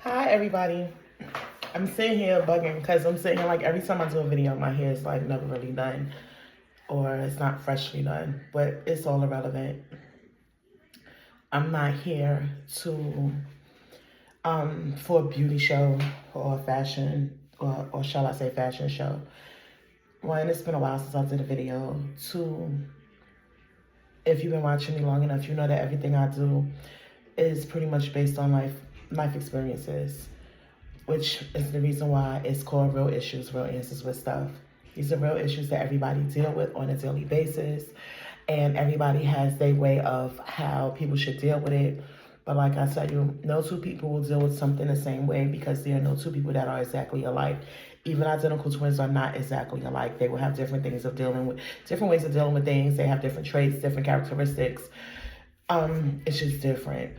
Hi everybody. I'm sitting here bugging because I'm sitting here like every time I do a video, my hair is like never really done or it's not freshly done, but it's all irrelevant. I'm not here to for a beauty show or a fashion or shall I say fashion show. One, it's been a while since I did a video. Two, if you've been watching me long enough, you know that everything I do is pretty much based on life experiences, which is the reason why it's called Real Issues, Real Answers with Stuff. These are real issues that everybody deal with on a daily basis, and everybody has their way of how people should deal with it. But like I tell you, no two people will deal with something the same way because there are no two people that are exactly alike. Even identical twins are not exactly alike. They will have different things of dealing with, different ways of dealing with things. They have different traits, different characteristics. It's just different.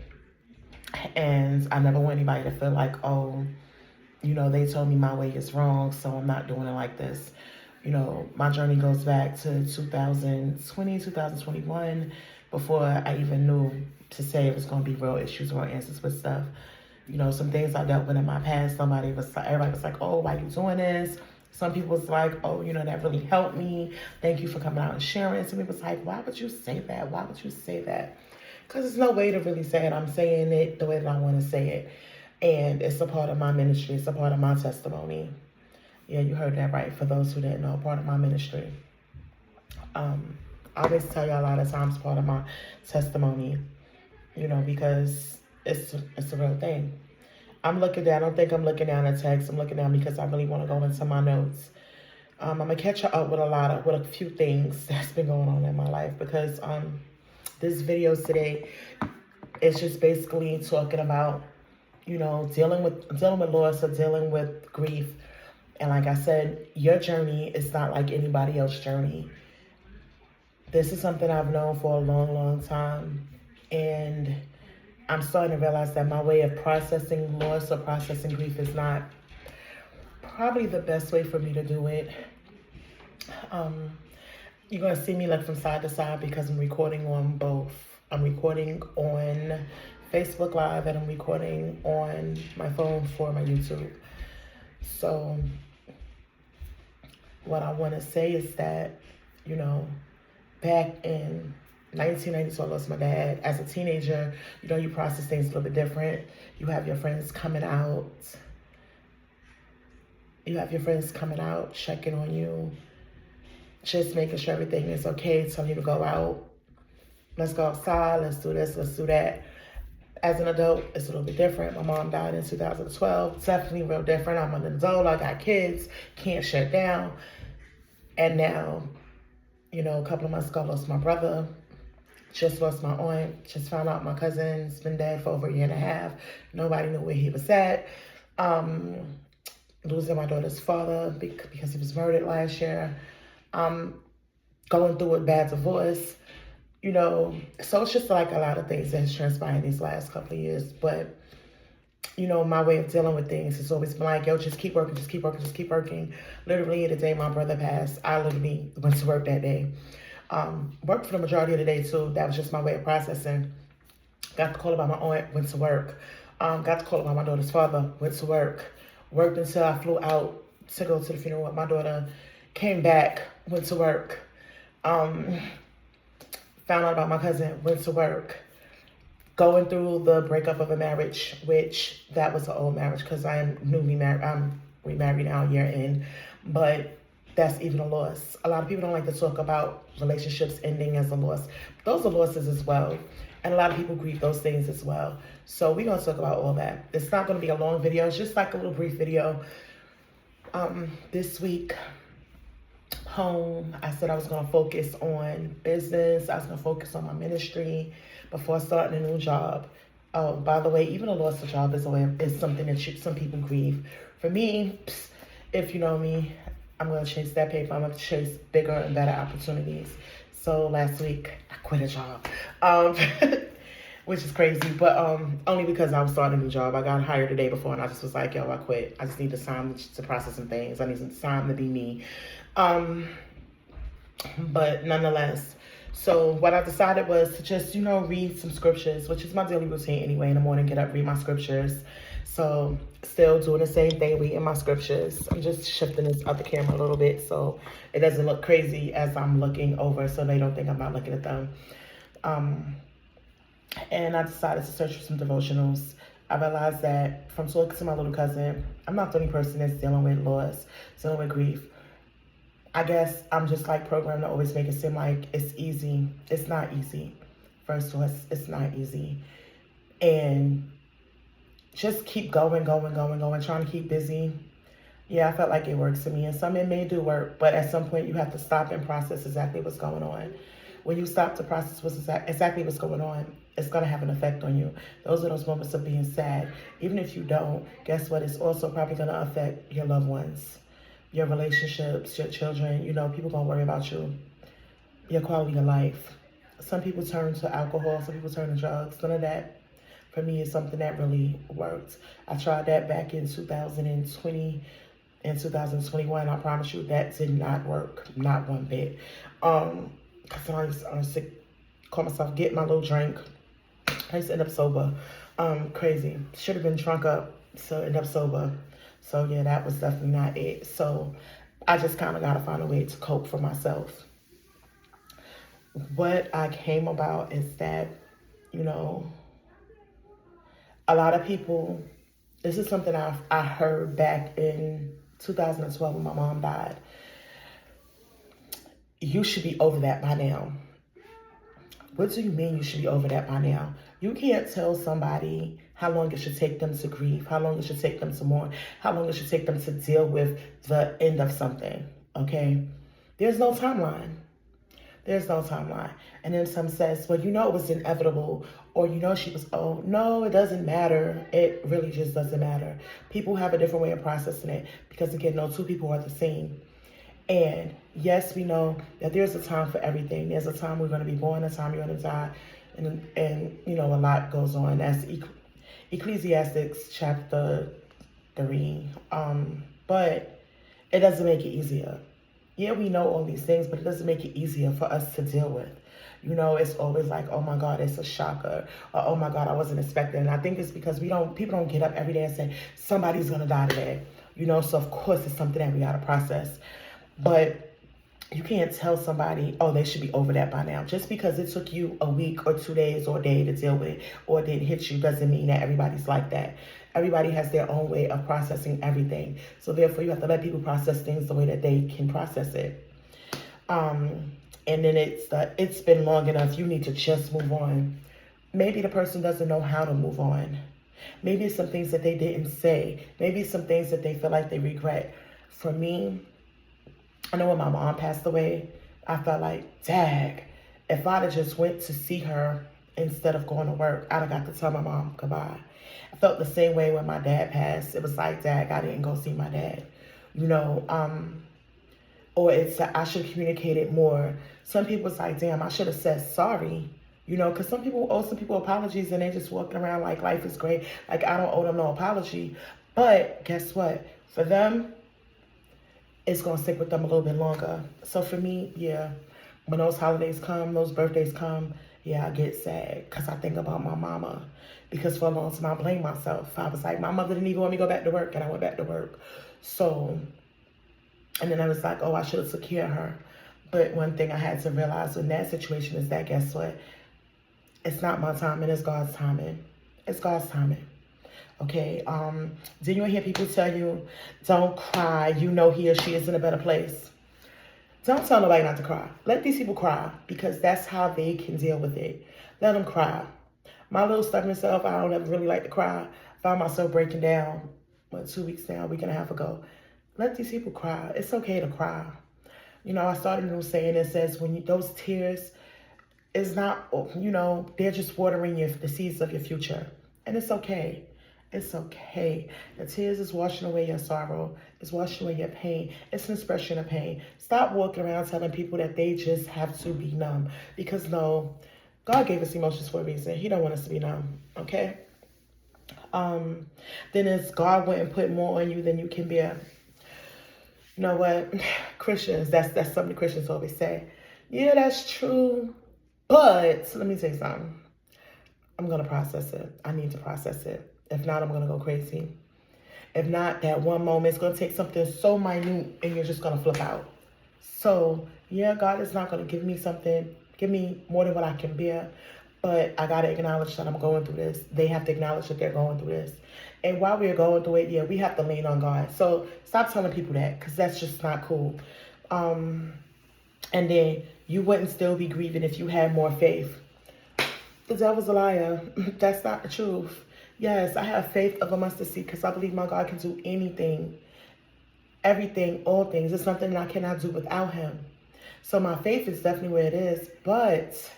And I never want anybody to feel like, oh, you know, they told me my way is wrong, so I'm not doing it like this. You know, my journey goes back to 2020, 2021, before I even knew to say it was going to be real issues, real answers with stuff. You know, some things I dealt with in my past, everybody was like, oh, why you doing this? Some people was like, oh, you know, that really helped me. Thank you for coming out and sharing. Some people was like, why would you say that? Why would you say that? Because there's no way to really say it. I'm saying it the way that I want to say it. And it's a part of my ministry. It's a part of my testimony. Yeah, you heard that right. For those who didn't know, part of my ministry. I always tell you a lot of times part of my testimony, you know, because it's a real thing. I'm looking down. I don't think I'm looking down at text. I'm looking down because I really want to go into my notes. I'm gonna catch her up with a few things that's been going on in my life because this video today is just basically talking about, you know, dealing with loss or dealing with grief. And like I said, your journey is not like anybody else's journey. This is something I've known for a long, long time. And I'm starting to realize that my way of processing loss or processing grief is not probably the best way for me to do it. You're going to see me like from side to side because I'm recording on both. I'm recording on Facebook Live and I'm recording on my phone for my YouTube. So what I want to say is that, you know, back in 1992, I lost my dad. As a teenager, you know, you process things a little bit different. You have your friends coming out. Checking on you, just making sure everything is okay, telling you to go out. Let's go outside, let's do this, let's do that. As an adult, it's a little bit different. My mom died in 2012. Definitely real different. I'm an adult. I got kids. Can't shut down. And now, you know, a couple of months ago, I lost my brother. Just lost my aunt. Just found out my cousin's been dead for over a year and a half. Nobody knew where he was at. Losing my daughter's father because he was murdered last year. Going through a bad divorce. You know, so it's just like a lot of things that has transpired these last couple of years. But, you know, my way of dealing with things has always been like, yo, just keep working, just keep working, just keep working. Literally, the day my brother passed, I literally went to work that day. Worked for the majority of the day, too. That was just my way of processing. Got the call about my aunt, went to work. Got the call about my daughter's father, went to work. Worked until I flew out to go to the funeral with my daughter. Came back, went to work. Found out about my cousin, went to work, going through the breakup of a marriage, which that was an old marriage because I am newly married. I'm remarried now, a year in, but that's even a loss. A lot of people don't like to talk about relationships ending as a loss. Those are losses as well. And a lot of people grieve those things as well. So we're going to talk about all that. It's not going to be a long video. It's just like a little brief video. This week, home, I said I was going to focus on business. I was going to focus on my ministry before starting a new job. Oh, by the way, even a loss of job is something that some people grieve. For me, if you know me, I'm going to chase that paper. I'm going to chase bigger and better opportunities. So last week, I quit a job, which is crazy, but only because I was starting a new job. I got hired the day before, and I just was like, yo, I quit. I just need the time to process some things. I need some time to be me. But nonetheless, so what I decided was to just, you know, read some scriptures, which is my daily routine anyway. In the morning, get up, read my scriptures, So still doing the same thing, reading my scriptures. I'm just shifting this other camera a little bit so it doesn't look crazy as I'm looking over, so they don't think I'm not looking at them. And I decided to search for some devotionals. I realized that from talking to my little cousin, I'm not the only person that's dealing with loss, dealing with grief. I guess I'm just like programmed to always make it seem like it's easy. It's not easy. First of all, it's not easy. And just keep going, trying to keep busy. Yeah, I felt like it works for me. And some it may do work, but at some point you have to stop and process exactly what's going on. When you stop to process exactly what's going on, it's going to have an effect on you. Those are those moments of being sad. Even if you don't, guess what? It's also probably going to affect your loved ones, your relationships, your children. You know, people going to worry about you, your quality of life. Some people turn to alcohol. Some people turn to drugs. None of that, for me, is something that really worked. I tried that back in 2020 and 2021. I promise you that did not work, not one bit. Because I used to call myself getting my little drink. I used to end up sober. Crazy. Should have been drunk up, so end up sober. So yeah, that was definitely not it. So I just kind of got to find a way to cope for myself. What I came about is that, you know, a lot of people, this is something I heard back in 2012 when my mom died. You should be over that by now. What do you mean you should be over that by now? You can't tell somebody how long it should take them to grieve, how long it should take them to mourn, how long it should take them to deal with the end of something, okay? There's no timeline. There's no timeline. And then some says, well, you know it was inevitable, or you know she was old. No, it doesn't matter. It really just doesn't matter. People have a different way of processing it because, again, no two people are the same. And yes, we know that there's a time for everything. There's a time we're going to be born, a time you're going to die, and you know, a lot goes on. That's Ecclesiastes chapter 3. But it doesn't make it easier. Yeah, we know all these things, but it doesn't make it easier for us to deal with. You know, it's always like, oh my God, it's a shocker. Or, oh my God, I wasn't expecting. And I think it's because people don't get up every day and say, somebody's going to die today. You know, so of course it's something that we got to process. But you can't tell somebody, oh, they should be over that by now. Just because it took you a week or 2 days or a day to deal with it, or it didn't hit you, doesn't mean that everybody's like that. Everybody has their own way of processing everything. So therefore, you have to let people process things the way that they can process it. And then it's been long enough. You need to just move on. Maybe the person doesn't know how to move on. Maybe it's some things that they didn't say. Maybe it's some things that they feel like they regret. For me, I know when my mom passed away, I felt like, dag, if I'd have just went to see her instead of going to work, I'd have got to tell my mom goodbye. I felt the same way when my dad passed. It was like, dag, I didn't go see my dad. You know, or it's that I should have communicated more. Some people was like, damn, I should have said sorry. You know, because some people owe some people apologies and they just walking around like life is great. Like, I don't owe them no apology. But guess what? For them, it's going to stick with them a little bit longer. So for me, yeah, when those holidays come, those birthdays come, yeah, I get sad because I think about my mama. Because for a long time, I blamed myself. I was like, my mother didn't even want me to go back to work, and I went back to work. So, and then I was like, oh, I should have took care of her. But one thing I had to realize in that situation is that, guess what? It's not my timing, it's God's timing. It's God's timing. Okay, then you'll hear people tell you, don't cry, you know he or she is in a better place. Don't tell nobody not to cry. Let these people cry because that's how they can deal with it. Let them cry. My little stubborn self, I don't ever really like to cry. Found myself breaking down, 2 weeks now, a week and a half ago. Let these people cry. It's okay to cry. You know, I started a new saying that says those tears is not, you know, they're just watering the seeds of your future. And it's okay. It's okay. The tears is washing away your sorrow. It's washing away your pain. It's an expression of pain. Stop walking around telling people that they just have to be numb. Because no, God gave us emotions for a reason. He don't want us to be numb. Okay? Then it's God wouldn't put more on you than you can bear. You know what? Christians, that's something Christians always say. Yeah, that's true. But let me tell you something. I'm going to process it. I need to process it. If not, I'm going to go crazy. If not, that one moment, it's going to take something so minute and you're just going to flip out. So, yeah, God is not going to give me more than what I can bear. But I got to acknowledge that I'm going through this. They have to acknowledge that they're going through this. And while we're going through it, yeah, we have to lean on God. So stop telling people that, because that's just not cool. And then you wouldn't still be grieving if you had more faith. The devil's a liar. That's not the truth. Yes, I have faith of a mustard seed because I believe my God can do anything, everything, all things. It's something that I cannot do without him. So my faith is definitely where it is, but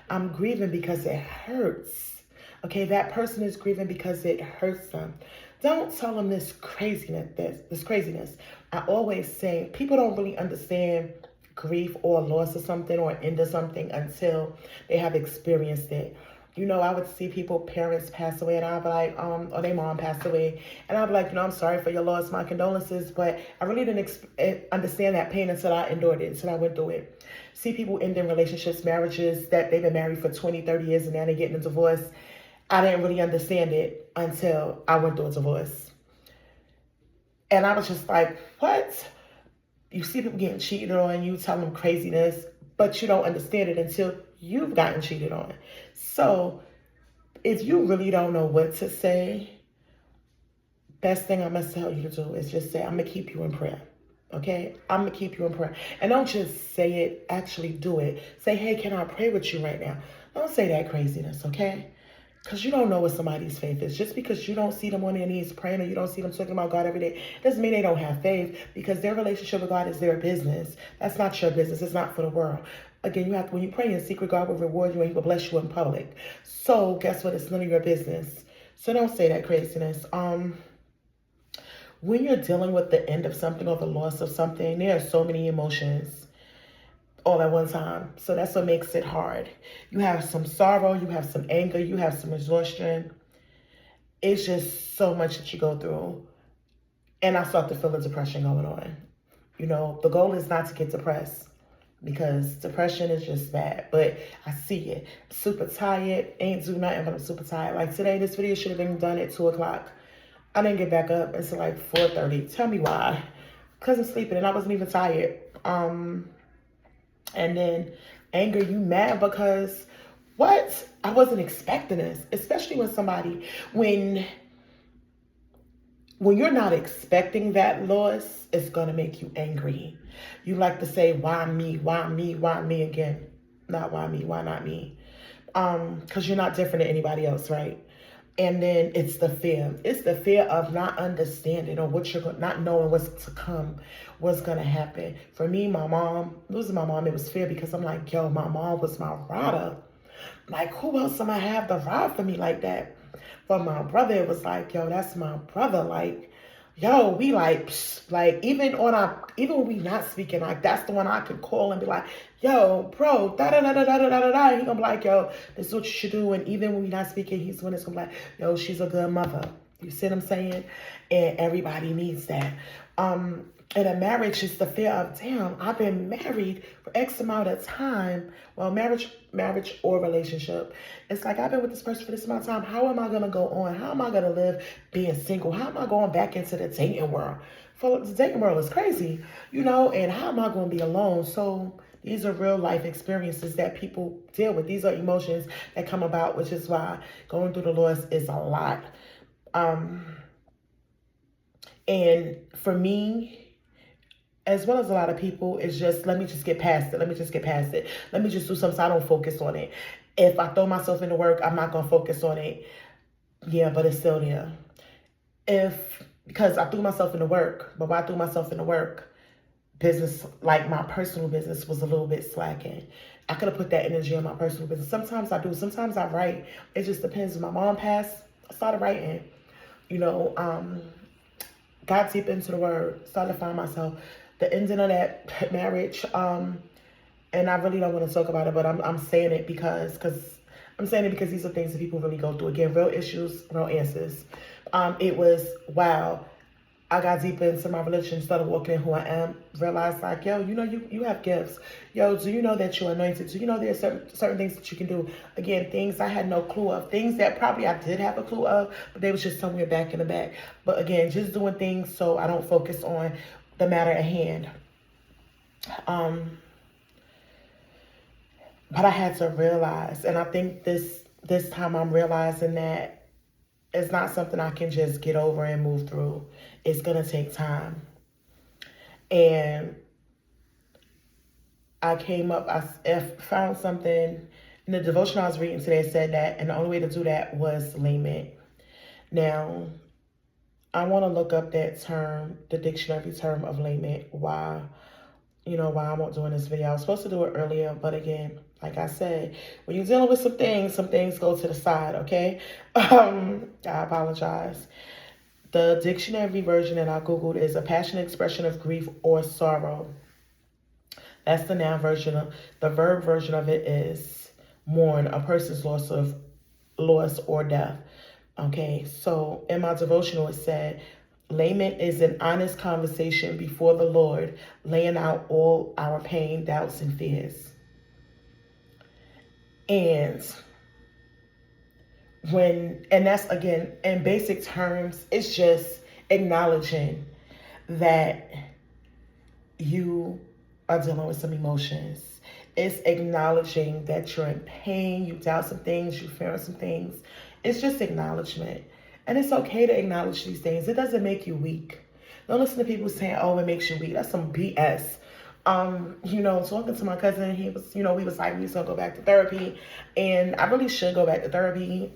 I'm grieving because it hurts. Okay, that person is grieving because it hurts them. Don't tell them this craziness. I always say people don't really understand grief or loss of something or end of something until they have experienced it. You know, I would see parents pass away, and I'd be like, or their mom passed away, and I'd be like, I'm sorry for your loss, my condolences, but I really didn't understand that pain until I endured it, until I went through it. See people ending relationships, marriages that they've been married for 20, 30 years, and now they're getting a divorce. I didn't really understand it until I went through a divorce. And I was just like, what? You see people getting cheated on, you tell them craziness, but you don't understand it until you've gotten cheated on. So if you really don't know what to say, best thing I must tell you to do is just say, I'm going to keep you in prayer. Okay? I'm going to keep you in prayer. And don't just say it, actually do it. Say, hey, can I pray with you right now? Don't say that craziness, okay? Because you don't know what somebody's faith is. Just because you don't see them on their knees praying or you don't see them talking about God every day, doesn't mean they don't have faith, because their relationship with God is their business. That's not your business. It's not for the world. Again, you have to, when you pray in secret, God will reward you and he will bless you in public. So guess what? It's none of your business. So don't say that craziness. When you're dealing with the end of something or the loss of something, there are so many emotions all at one time. So that's what makes it hard. You have some sorrow, you have some anger, you have some exhaustion. It's just so much that you go through. And I start to feel the depression going on. You know, the goal is not to get depressed, because depression is just bad. But I see it. Super tired, ain't do nothing, but I'm super tired. Like today, this video should have been done at 2 o'clock. I didn't get back up until like 4:30. Tell me why. Because I'm sleeping and I wasn't even tired. And then anger, you mad because what? I wasn't expecting this. Especially when you're not expecting that loss, it's going to make you angry. You like to say, why me? Why me? Why me again? Not why me? Why not me? Because you're not different than anybody else, right? And then it's the fear. It's the fear of not understanding or not knowing what's to come, what's going to happen. For me, losing my mom, it was fear, because I'm like, yo, my mom was my rider. Like, who else am I have to ride for me like that? For my brother, it was like, yo, that's my brother. Like, yo, we like even when we not speaking, like that's the one I could call and be like, yo, bro, da da da da da da da da. He gonna be like, yo, this is what you should do. And even when we not speaking, he's the one that's gonna be like, yo, she's a good mother. You see what I'm saying? And everybody needs that. In a marriage, it's the fear of, damn, I've been married for X amount of time. Well, marriage or relationship. It's like, I've been with this person for this amount of time. How am I going to go on? How am I going to live being single? How am I going back into the dating world? For the dating world is crazy, you know, and how am I going to be alone? So these are real life experiences that people deal with. These are emotions that come about, which is why going through the loss is a lot. And for me, as well as a lot of people, it's just, let me just get past it. Let me just get past it. Let me just do something so I don't focus on it. If I throw myself into work, I'm not going to focus on it. Yeah, but it's still there. Because I threw myself into work, but while I threw myself into work, business, like my personal business, was a little bit slacking. I could have put that energy in my personal business. Sometimes I do. Sometimes I write. It just depends. When my mom passed, I started writing. You know, got deep into the word, started to find myself. The ending of that marriage, and I really don't want to talk about it, but I'm saying it because these are things that people really go through. Again, real issues, real answers. It was, wow, I got deeper into my religion, started walking in who I am, realized like, yo, you know, you have gifts. Yo, do you know that you're anointed? Do you know there's certain things that you can do? Again, things I had no clue of. Things that probably I did have a clue of, but they was just somewhere back in the back. But again, just doing things so I don't focus on the matter at hand. But I had to realize, and I think this time I'm realizing that it's not something I can just get over and move through. It's going to take time. And I came up, I found something in the devotion I was reading today, said that, and the only way to do that was lament. Now, I want to look up that term, the dictionary term of lament, why I'm not doing this video. I was supposed to do it earlier, but again, like I said, when you're dealing with some things go to the side, okay? I apologize. The dictionary version that I Googled is a passionate expression of grief or sorrow. That's the noun version. The verb version of it is mourn, a person's loss or death. Okay, so in my devotional it said, lament is an honest conversation before the Lord, laying out all our pain, doubts, and fears. And that's again, in basic terms, it's just acknowledging that you are dealing with some emotions. It's acknowledging that you're in pain, you doubt some things, you fear some things. It's just acknowledgement. And it's okay to acknowledge these things. It doesn't make you weak. Don't listen to people saying, oh, it makes you weak. That's some BS. Talking to my cousin, he was, we was like, we was gonna go back to therapy. And I really should go back to therapy.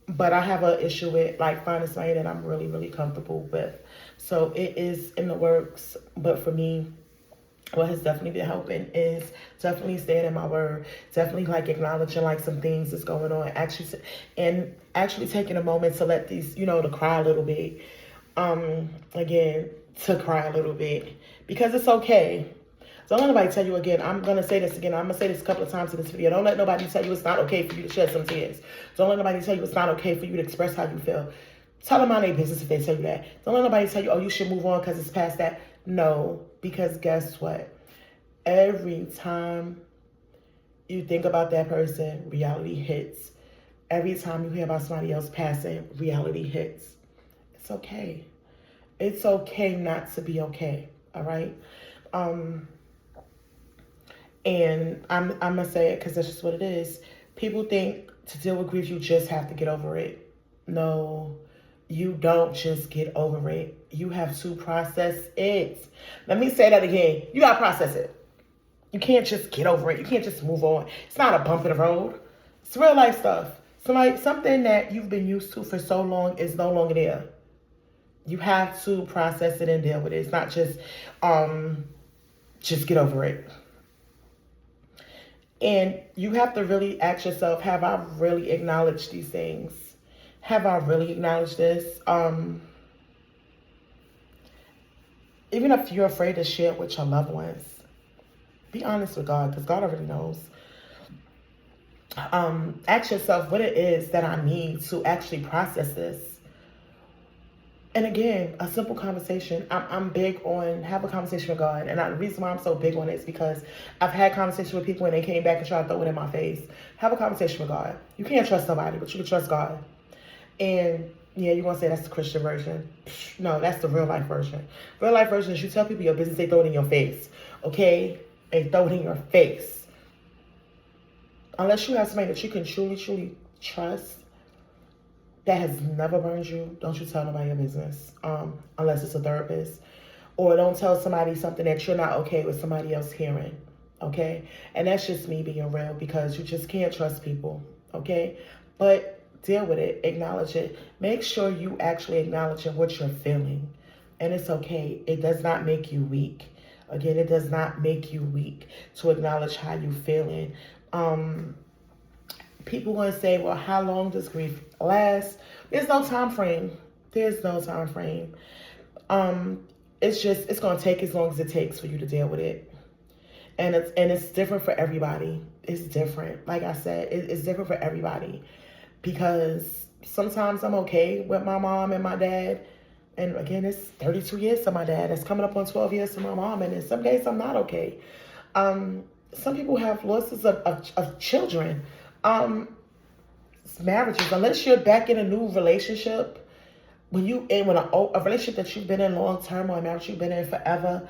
But I have an issue with like finding somebody that I'm really, really comfortable with. So it is in the works. But for me, what has definitely been helping is definitely staying in my word, definitely like acknowledging like some things that's going on, actually taking a moment to let these, to cry a little bit. To cry a little bit because it's okay. Don't let nobody tell you again. I'm going to say this again. I'm going to say this a couple of times in this video. Don't let nobody tell you it's not okay for you to shed some tears. Don't let nobody tell you it's not okay for you to express how you feel. Tell them mind their business if they tell you that. Don't let nobody tell you, oh, you should move on because it's past that. No, because guess what? Every time you think about that person, reality hits. Every time you hear about somebody else passing, reality hits. It's okay. It's okay not to be okay. All right. And I'm gonna say it because that's just what it is. People think to deal with grief, you just have to get over it. No, you don't just get over it. You have to process it. Let me say that again. You gotta process it. You can't just get over it. You can't just move on. It's not a bump in the road. It's real life stuff. Something that you've been used to for so long is no longer there. You have to process it and deal with it. It's not just get over it. And you have to really ask yourself, have I really acknowledged these things? Have I really acknowledged this? Even if you're afraid to share it with your loved ones, be honest with God, because God already knows. Ask yourself what it is that I need to actually process this. And again, a simple conversation. I'm big on have a conversation with God. And the reason why I'm so big on it is because I've had conversations with people and they came back and tried to throw it in my face. Have a conversation with God. You can't trust nobody, but you can trust God. And yeah, you're going to say that's the Christian version. No, that's the real life version. Real life version is you tell people your business, they throw it in your face. Okay? They throw it in your face. Unless you have somebody that you can truly, truly trust, that has never burned you, don't you tell nobody your business, unless it's a therapist. Or don't tell somebody something that you're not okay with somebody else hearing, okay? And that's just me being real because you just can't trust people, okay? But deal with it, acknowledge it. Make sure you actually acknowledge what you're feeling. And it's okay. It does not make you weak. Again, it does not make you weak to acknowledge how you're feeling. People going to say, well, how long does grief last? There's no time frame. There's no time frame. It's going to take as long as it takes for you to deal with it. And it's different for everybody. It's different. Like I said, it's different for everybody. Because sometimes I'm okay with my mom and my dad And again, it's 32 years to my dad. It's coming up on 12 years to my mom. And in some days, I'm not okay. Some people have losses of children, marriages. Unless you're back in a new relationship, when a relationship that you've been in long term or a marriage you've been in forever,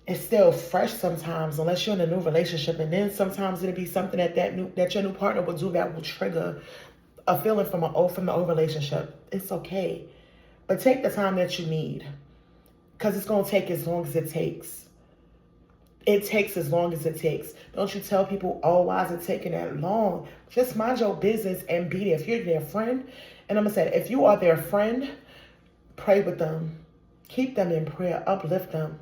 it's still fresh sometimes. Unless you're in a new relationship, and then sometimes it'll be something that your new partner will do that will trigger a feeling from the old relationship. It's okay, but take the time that you need, because it's gonna take as long as it takes. It takes as long as it takes. Don't you tell people, oh, why is it taking that long? Just mind your business and be there. If you're their friend, and I'm going to say, if you are their friend, pray with them. Keep them in prayer. Uplift them.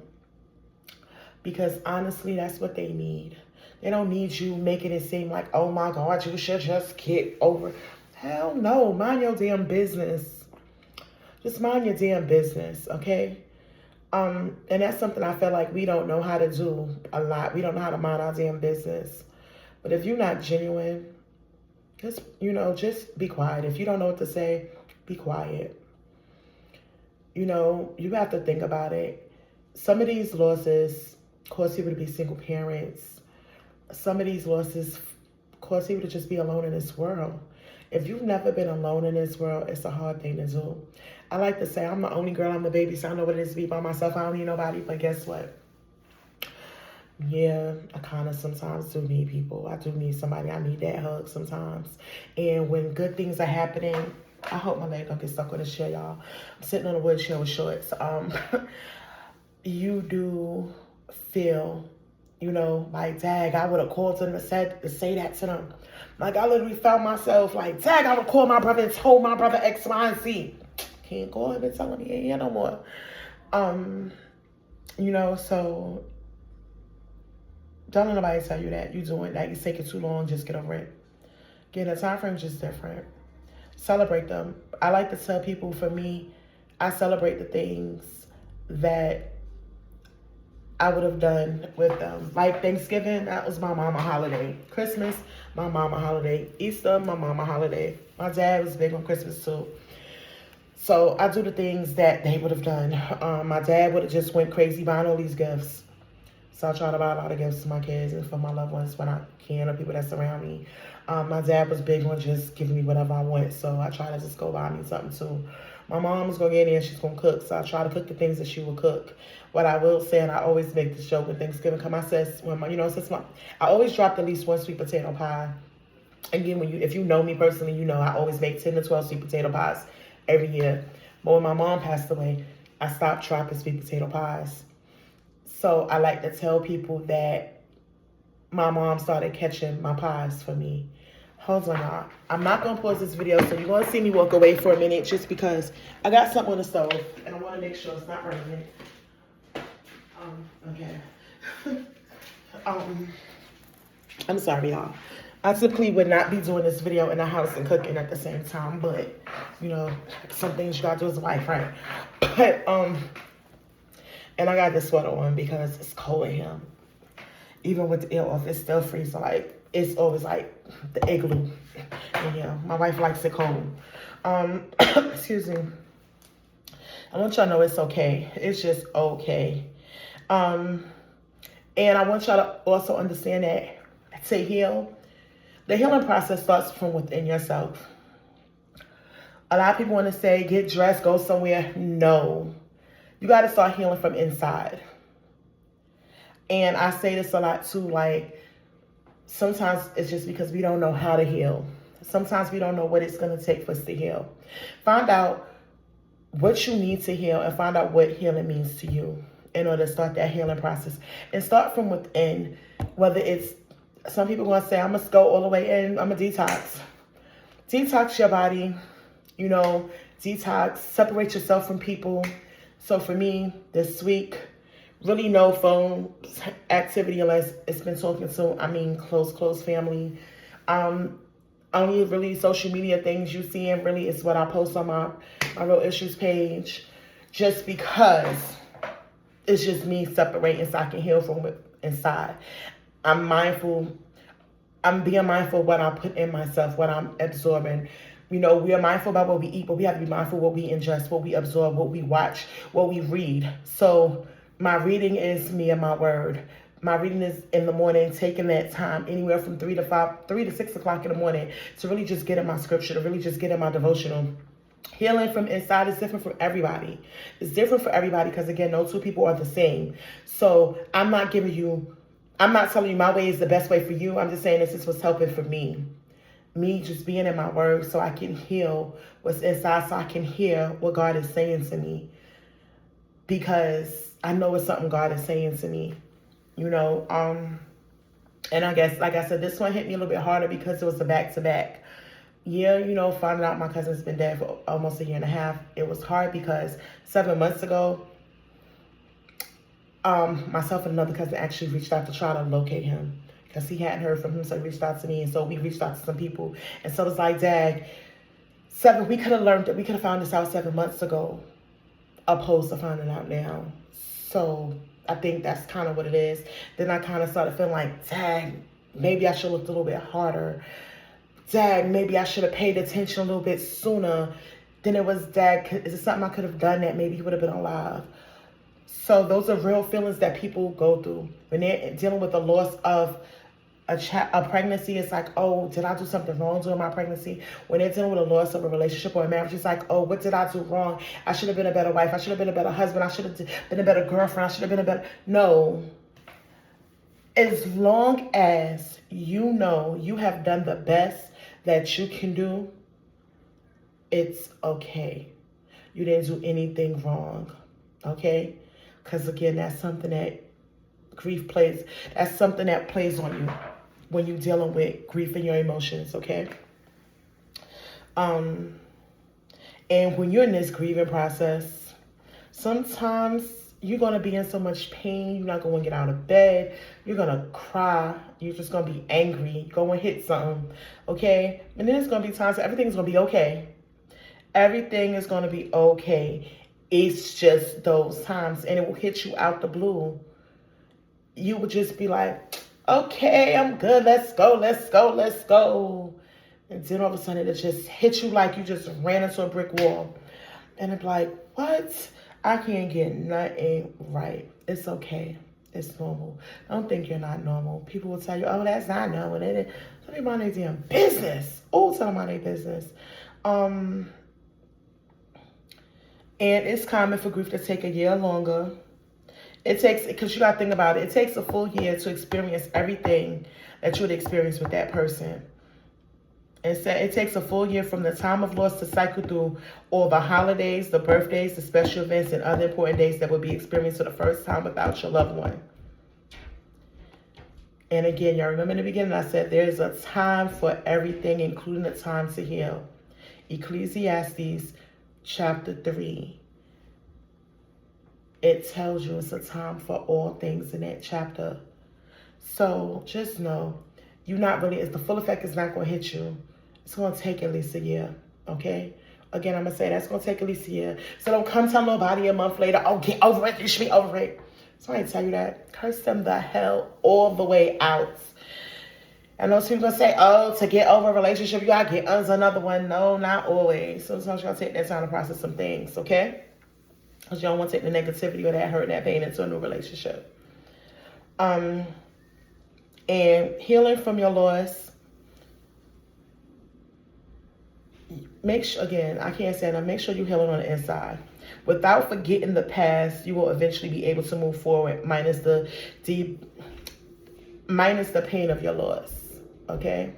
Because honestly, that's what they need. They don't need you making it seem like, oh my God, you should just get over. Hell no. Mind your damn business. Just mind your damn business, okay? And that's something I feel like we don't know how to do a lot. We don't know how to mind our damn business. But if you're not genuine, just be quiet. If you don't know what to say, be quiet. You have to think about it. Some of these losses cause people to be single parents. Some of these losses cause people to just be alone in this world. If you've never been alone in this world, it's a hard thing to do. I like to say I'm the only girl, I'm the baby, so I know what it is to be by myself. I don't need nobody, but guess what? Yeah, I kind of sometimes do need people. I do need somebody. I need that hug sometimes. And when good things are happening, I hope my leg don't get stuck on the chair, y'all. I'm sitting on a wood chair with shorts. You do feel, like, dag, I would have called them to say that to them. Like, I literally found myself like, dag, I would call my brother and told my brother X, Y, and Z. Can't call him and tell him he ain't here no more. So don't let nobody tell you that you're doing that. You're taking too long, just get over it. Again, the time frame is just different. Celebrate them. I like to tell people, for me, I celebrate the things that I would have done with them. Like Thanksgiving, that was my mama holiday. Christmas, my mama holiday. Easter, my mama holiday. My dad was big on Christmas too. So I do the things that they would have done. My dad would have just went crazy buying all these gifts. So I try to buy a lot of gifts for my kids and for my loved ones when I can, or people that surround me. My dad was big on just giving me whatever I want. So I try to just go buy me something too. My mom was going to get in and she's going to cook. So I try to cook the things that she will cook. What I will say, and I always make this joke with Thanksgiving, because I always dropped at least one sweet potato pie. Again, if you know me personally, I always make 10 to 12 sweet potato pies every year. But when my mom passed away, I stopped dropping sweet potato pies. So I like to tell people that my mom started catching my pies for me. Hold on, y'all. I'm not going to pause this video, so you're going to see me walk away for a minute just because I got something on the stove, and I want to make sure it's not raining. Okay. I'm sorry, y'all. I typically would not be doing this video in the house and cooking at the same time, but, some things you got to do as a wife, right? But, and I got this sweater on because it's cold in here. Even with the air off, it's still freezing. Like, it's always like the igloo. And yeah, my wife likes it cold. Excuse me. I want y'all to know it's okay. It's just okay. And I want y'all to also understand that to heal, the healing process starts from within yourself. A lot of people want to say, get dressed, go somewhere. No. You got to start healing from inside. And I say this a lot too, like, sometimes it's just because we don't know how to heal. Sometimes we don't know what it's going to take for us to heal. Find out what you need to heal and find out what healing means to you in order to start that healing process. And start from within, whether it's, some people are going to say, I must go all the way in, I'm a detox. Detox your body, detox, separate yourself from people. So for me, this week, really no phone activity unless it's been talking to, close family. Only really social media things you see, and really is what I post on my Real Issues page, just because it's just me separating so I can heal from inside. I'm being mindful of what I put in myself, what I'm absorbing, You know, we are mindful about what we eat, but we have to be mindful what we ingest, what we absorb, what we watch, what we read. So my reading is me and my word. My reading is in the morning, taking that time anywhere from 3 to 6 o'clock in the morning to really just get in my scripture, to really just get in my devotional. Healing from inside is different for everybody. It's different for everybody because, again, no two people are the same. So I'm not telling you my way is the best way for you. I'm just saying this is what's helping for me. Me just being in my word so I can heal what's inside, so I can hear what God is saying to me. Because I know it's something God is saying to me. You know, and I guess, like I said, this one hit me a little bit harder because it was a back-to-back. Yeah, you know, finding out my cousin's been dead for almost a year and a half. It was hard because 7 months ago, myself and another cousin actually reached out to try to locate him because he hadn't heard from him, so he reached out to me, and so we reached out to some people. And so it's like, Dad, we could have found this out 7 months ago, opposed to finding out now. So I think that's kind of what it is. Then I kind of started feeling like, dang, maybe I should have looked a little bit harder. Dang, maybe I should have paid attention a little bit sooner. Then it was, dang, is it something I could have done that maybe he would have been alive? So those are real feelings that people go through when they're dealing with the loss of a pregnancy. It's like, oh, did I do something wrong during my pregnancy? When they're dealing with a loss of a relationship or a marriage, it's like, oh, what did I do wrong? I should have been a better wife. I should have been a better husband. I should have been a better girlfriend. I should have been a better... No. As long as you know you have done the best that you can do, it's okay. You didn't do anything wrong. Okay? Because again, that's something that that's something that plays on you when you're dealing with grief and your emotions, okay? And when you're in this grieving process, sometimes you're going to be in so much pain, you're not going to get out of bed, you're going to cry, you're just going to be angry, you're going to hit something, okay? And then there's going to be times that everything's going to be okay. Everything is going to be okay. It's just those times, and it will hit you out the blue. You would just be like, okay, I'm good. Let's go, let's go, let's go. And then all of a sudden it just hits you like you just ran into a brick wall. And it's like, what? I can't get nothing right. It's okay. It's normal. Don't think you're not normal. People will tell you, oh, that's not normal. Tell me about their damn business. Oh, tell them about their business. And it's common for grief to take a year longer. It takes, because you got to think about it, it takes a full year to experience everything that you would experience with that person. It takes a full year from the time of loss to cycle through all the holidays, the birthdays, the special events, and other important days that will be experienced for the first time without your loved one. And again, y'all remember in the beginning I said there's a time for everything, including a time to heal. Ecclesiastes chapter 3. It tells you it's a time for all things in that chapter. So just know, the full effect is not going to hit you. It's going to take at least a year, okay? Again, I'm going to say that's going to take at least a year. So don't come tell nobody a month later, oh, get over it, you should be over it. Somebody tell you that. Curse them the hell all the way out. And those people going to say, oh, to get over a relationship, you got to get another one. No, not always. So sometimes you got to take that time to process some things, okay? Because you don't want to take the negativity or that hurt and that pain into a new relationship. And healing from your loss. Make sure you're healing on the inside. Without forgetting the past, you will eventually be able to move forward, minus the pain of your loss. Okay?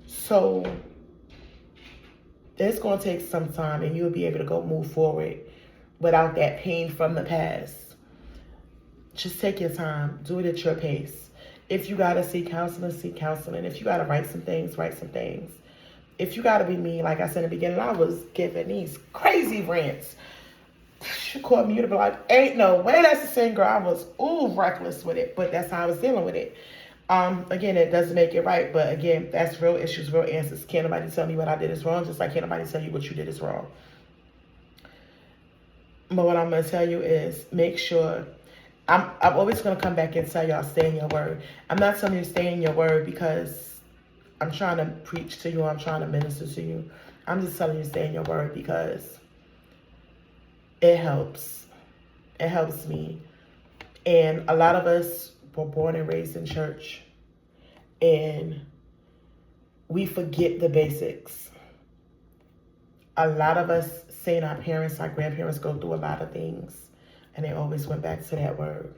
So it's going to take some time, and you'll be able to move forward without that pain from the past. Just take your time. Do it at your pace. If you got to seek counseling, seek counseling. If you got to write some things, write some things. If you got to be me, like I said in the beginning, I was giving these crazy rants. She called me, you'd be like, ain't no way that's the same girl. I was reckless with it, but that's how I was dealing with it. Again, it doesn't make it right, but again, that's real issues, real answers. Can't nobody tell me what I did is wrong, just like can't nobody tell you what you did is wrong. But what I'm going to tell you is make sure, I'm always going to come back and tell y'all stay in your word. I'm not telling you to stay in your word because I'm trying to preach to you, I'm trying to minister to you. I'm just telling you, stay in your word because it helps. It helps me. And a lot of us were born and raised in church, and we forget the basics. A lot of us, seeing our parents, our grandparents go through a lot of things, and they always went back to that word.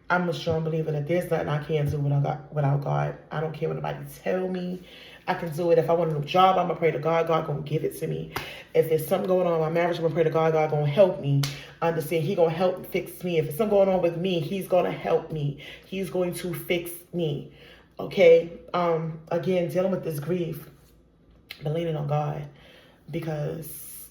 I'm a strong believer that there's nothing I can do without God. I don't care what nobody tell me. I can do it. If I want a new job, I'm going to pray to God. God going to give it to me. If there's something going on in my marriage, I'm going to pray to God. God going to help me understand. He going to help fix me. If there's something going on with me, he's going to help me. He's going to fix me. Okay? Again, dealing with this grief, but leaning on God. Because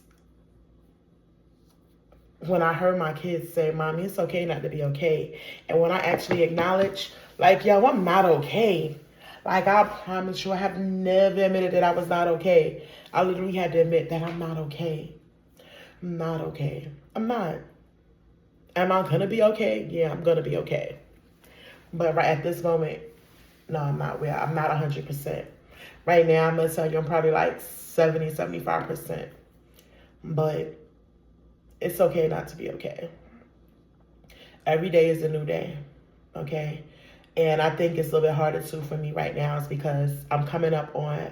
when I heard my kids say, Mommy, it's okay not to be okay. And when I actually acknowledge, like, yo, I'm not okay. Like, I promise you, I have never admitted that I was not okay. I literally had to admit that I'm not okay. I'm not okay. I'm not. Am I going to be okay? Yeah, I'm going to be okay. But right at this moment, no, I'm not. I'm not 100%. Right now, I'm going to tell you, I'm probably like 70, 75%. But it's okay not to be okay. Every day is a new day, okay? And I think it's a little bit harder too for me right now is because I'm coming up on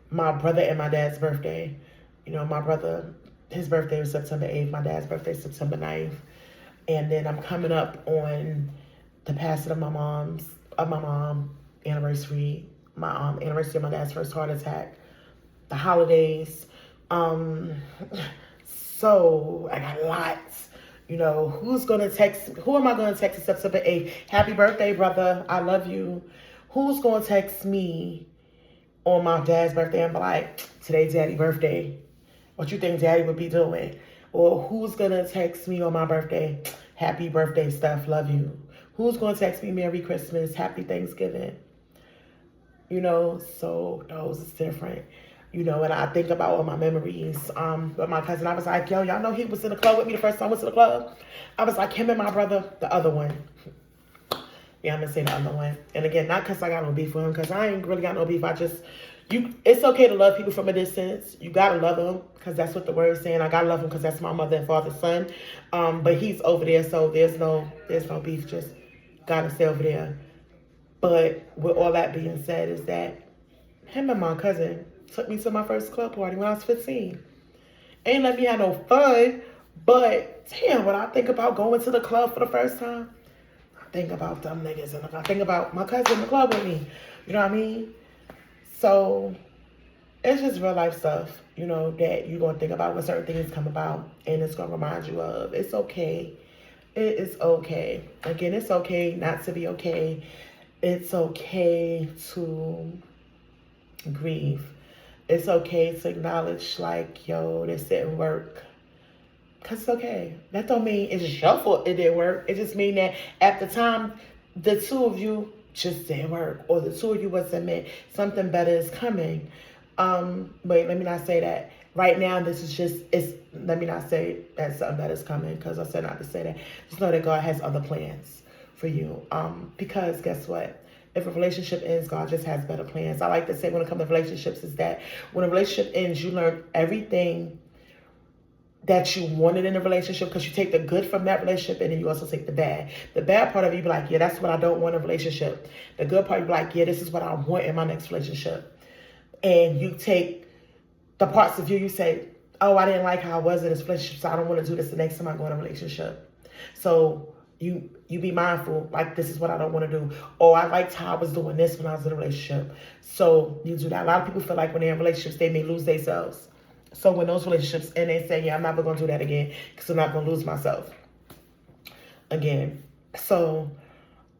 my brother and my dad's birthday. You know, my brother, his birthday was September 8th. My dad's birthday is September 9th. And then I'm coming up on the passing of my mom anniversary, my anniversary of my dad's first heart attack, the holidays. So I got lots. You know, who am I going to text September 8th? Happy birthday, brother. I love you. Who's going to text me on my dad's birthday and be like, today's daddy's birthday. What you think daddy would be doing? Or who's going to text me on my birthday? Happy birthday, Steph. Love you. Who's going to text me Merry Christmas? Happy Thanksgiving. You know, so those is different. You know, and I think about all my memories with my cousin. I was like, yo, y'all know he was in the club with me the first time I went to the club? I was like, him and my brother, the other one. Yeah, I'm going to say the other one. And again, not because I got no beef with him, because I ain't really got no beef. It's okay to love people from a distance. You got to love them, because that's what the word is saying. I got to love him because that's my mother and father's son. But he's over there, so there's no beef. Just got to stay over there. But with all that being said is that him and my cousin took me to my first club party when I was 15. Ain't let me have no fun, but damn, when I think about going to the club for the first time, I think about them niggas and I think about my cousin in the club with me. You know what I mean? So it's just real life stuff, you know, that you're going to think about when certain things come about and it's going to remind you of. It's okay. It is okay. Again, it's okay not to be okay. It's okay to grieve. It's okay to acknowledge, like, yo, this didn't work. Because it's okay. That don't mean it's your fault it didn't work. It just mean that at the time, the two of you just didn't work. Or the two of you wasn't meant. Something better is coming. Wait, let me not say that. Right now, let me not say that something better is coming. Because I said not to say that. Just know that God has other plans for you. Because guess what? If a relationship ends, God just has better plans. I like to say when it comes to relationships is that when a relationship ends, you learn everything that you wanted in a relationship because you take the good from that relationship and then you also take the bad. The bad part of you be like, yeah, that's what I don't want in a relationship. The good part, you be like, yeah, this is what I want in my next relationship. And you take the parts of you say, oh, I didn't like how I was in this relationship, so I don't want to do this the next time I go in a relationship. So you be mindful, like, this is what I don't want to do. Or I liked how I was doing this when I was in a relationship. So you do that. A lot of people feel like when they're in relationships, they may lose themselves. So when those relationships end, they say, yeah, I'm never going to do that again because I'm not going to lose myself again. So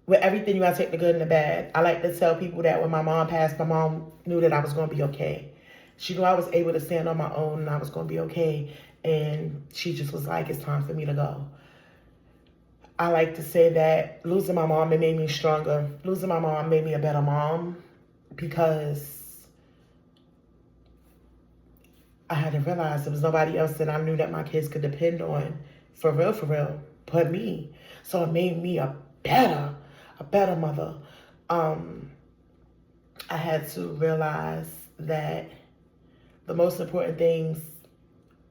with everything, you got to take the good and the bad. I like to tell people that when my mom passed, my mom knew that I was going to be okay. She knew I was able to stand on my own and I was going to be okay. And she just was like, it's time for me to go. I like to say that losing my mom, it made me stronger. Losing my mom made me a better mom because I had to realize there was nobody else that I knew that my kids could depend on for real, but me. So it made me a better mother. I had to realize that The most important things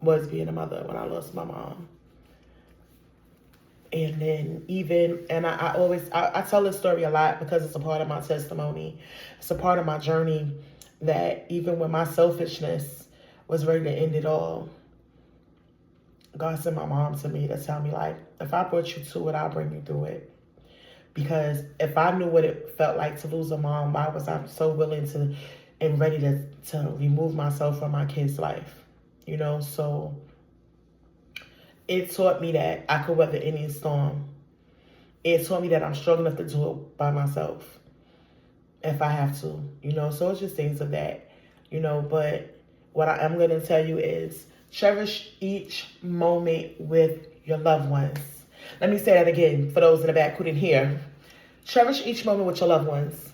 was being a mother when I lost my mom. And then I tell this story a lot because it's a part of my testimony. It's a part of my journey that even when my selfishness was ready to end it all, God sent my mom to me to tell me, like, if I brought you to it, I'll bring you through it. Because if I knew what it felt like to lose a mom, why was I so willing to and ready to remove myself from my kid's life? You know, so it taught me that I could weather any storm. It taught me that I'm strong enough to do it by myself if I have to, you know. So it's just things of that, you know. But what I am going to tell you is cherish each moment with your loved ones. Let me say that again for those in the back who didn't hear. Cherish each moment with your loved ones.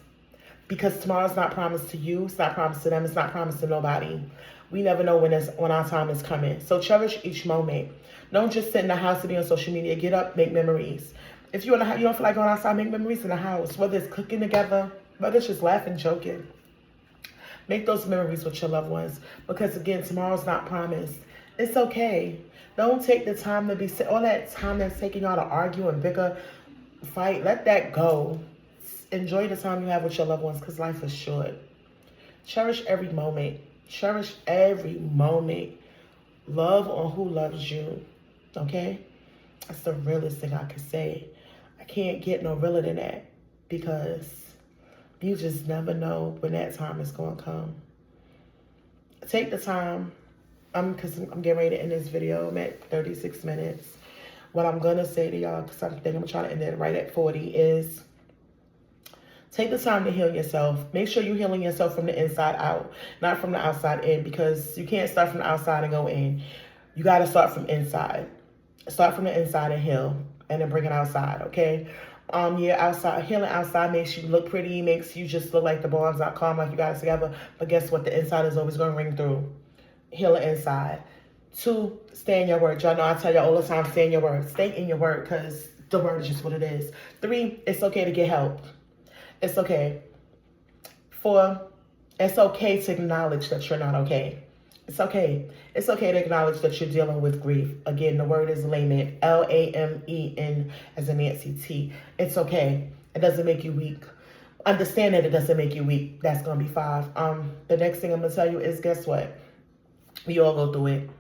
Because tomorrow's not promised to you. It's not promised to them. It's not promised to nobody. We never know when our time is coming. So cherish each moment. Don't just sit in the house and be on social media. Get up, make memories. If you don't feel like going outside, make memories in the house. Whether it's cooking together, whether it's just laughing, joking. Make those memories with your loved ones. Because again, tomorrow's not promised. It's okay. Don't take the time to be all that time that's taking y'all to argue and bicker, fight. Let that go. Enjoy the time you have with your loved ones because life is short. Cherish every moment. Cherish every moment. Love on who loves you. Okay? That's the realest thing I could say. I can't get no realer than that because you just never know when that time is going to come. Take the time. Because I'm getting ready to end this video. I'm at 36 minutes. What I'm going to say to y'all, because I think I'm trying to end it right at 40, is take the time to heal yourself. Make sure you're healing yourself from the inside out, not from the outside in, because you can't start from the outside and go in. You got to start from inside. Start from the inside and heal, and then bring it outside, okay? Healing outside makes you look pretty, makes you just look like the Bonds.com, like you got it together. But guess what? The inside is always going to ring through. Heal it inside. 2, stay in your word. Y'all know I tell you all the time, stay in your word. Stay in your word because the word is just what it is. 3, it's okay to get help. It's okay. 4, it's okay to acknowledge that you're not okay. It's okay. It's okay to acknowledge that you're dealing with grief. Again, the word is lament. L-A-M-E-N as in Nancy T. It's okay. It doesn't make you weak. Understand that it doesn't make you weak. That's going to be 5. The next thing I'm going to tell you is, guess what? We all go through it.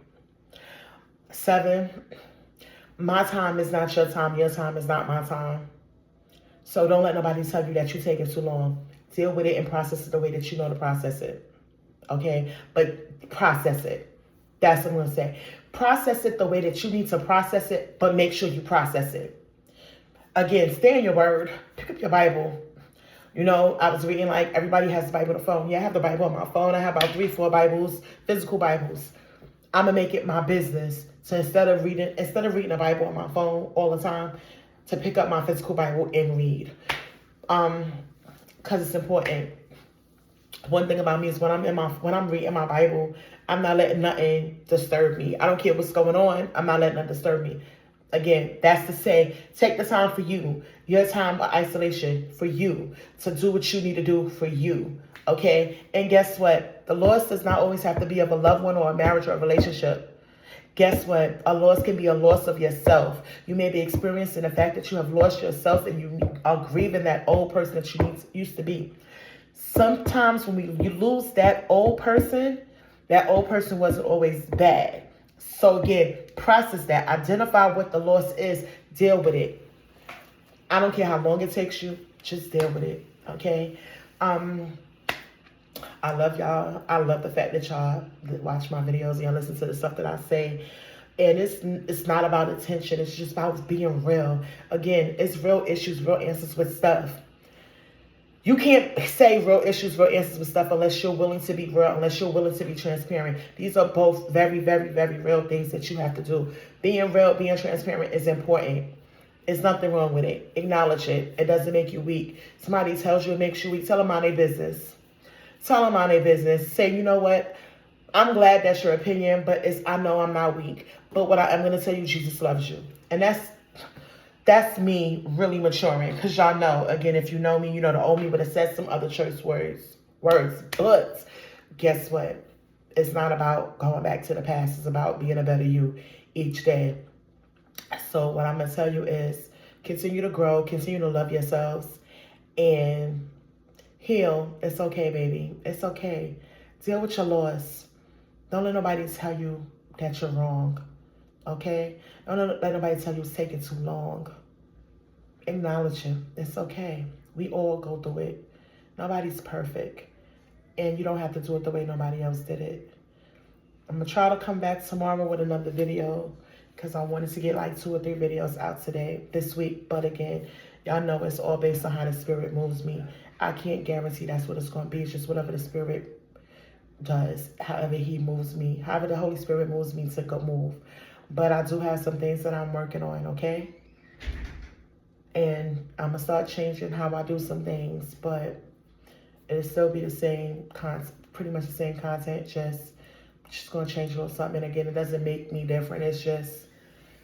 7, my time is not your time. Your time is not my time. So don't let nobody tell you that you're taking too long. Deal with it and process it the way that you know to process it. Okay? But process it. That's what I'm going to say. Process it the way that you need to process it, but make sure you process it. Again, stay in your word. Pick up your Bible. You know, I was reading, like, everybody has the Bible on the phone. Yeah, I have the Bible on my phone. I have about 3, 4 Bibles, physical Bibles. I'm going to make it my business to instead of reading the Bible on my phone all the time, to pick up my physical Bible and read. Because it's important. One thing about me is when I'm reading my Bible, I'm not letting nothing disturb me. I don't care what's going on. I'm not letting nothing disturb me. Again, that's to say, take the time for you, your time of isolation for you, to do what you need to do for you, okay? And guess what? The loss does not always have to be of a loved one or a marriage or a relationship. Guess what? A loss can be a loss of yourself. You may be experiencing the fact that you have lost yourself and you are grieving that old person that you used to be. Sometimes when you lose that old person wasn't always bad. So again, process that. Identify what the loss is. Deal with it. I don't care how long it takes you. Just deal with it. Okay? I love y'all. I love the fact that y'all watch my videos and y'all listen to the stuff that I say. And it's not about attention. It's just about being real. Again, it's real issues, real answers with stuff. You can't say real issues, real answers with stuff unless you're willing to be real, unless you're willing to be transparent. These are both very, very, very real things that you have to do. Being real, being transparent is important. There's nothing wrong with it. Acknowledge it. It doesn't make you weak. Somebody tells you it makes you weak. Tell them mind their business. Tell them mind their business. Say, you know what? I'm glad that's your opinion, but I know I'm not weak. But what I'm going to tell you, Jesus loves you. And that's me really maturing. Because y'all know, again, if you know me, you know the old me would have said some other choice words. But guess what? It's not about going back to the past. It's about being a better you each day. So what I'm going to tell you is continue to grow, continue to love yourselves, and heal. It's okay, baby. It's okay. Deal with your loss. Don't let nobody tell you that you're wrong. Okay? Don't let nobody tell you it's taking too long. Acknowledge it. It's okay. We all go through it. Nobody's perfect. And you don't have to do it the way nobody else did it. I'm going to try to come back tomorrow with another video because I wanted to get like 2 or 3 videos out this week. But again, y'all know it's all based on how the spirit moves me. I can't guarantee that's what it's going to be. It's just whatever the spirit does, however he moves me, however the Holy Spirit moves me to go move. But I do have some things that I'm working on, okay? And I'm going to start changing how I do some things, but it'll still be the same, pretty much the same content, just going to change a little something. And again, it doesn't make me different. It's just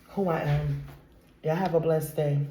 who I am. Y'all have a blessed day.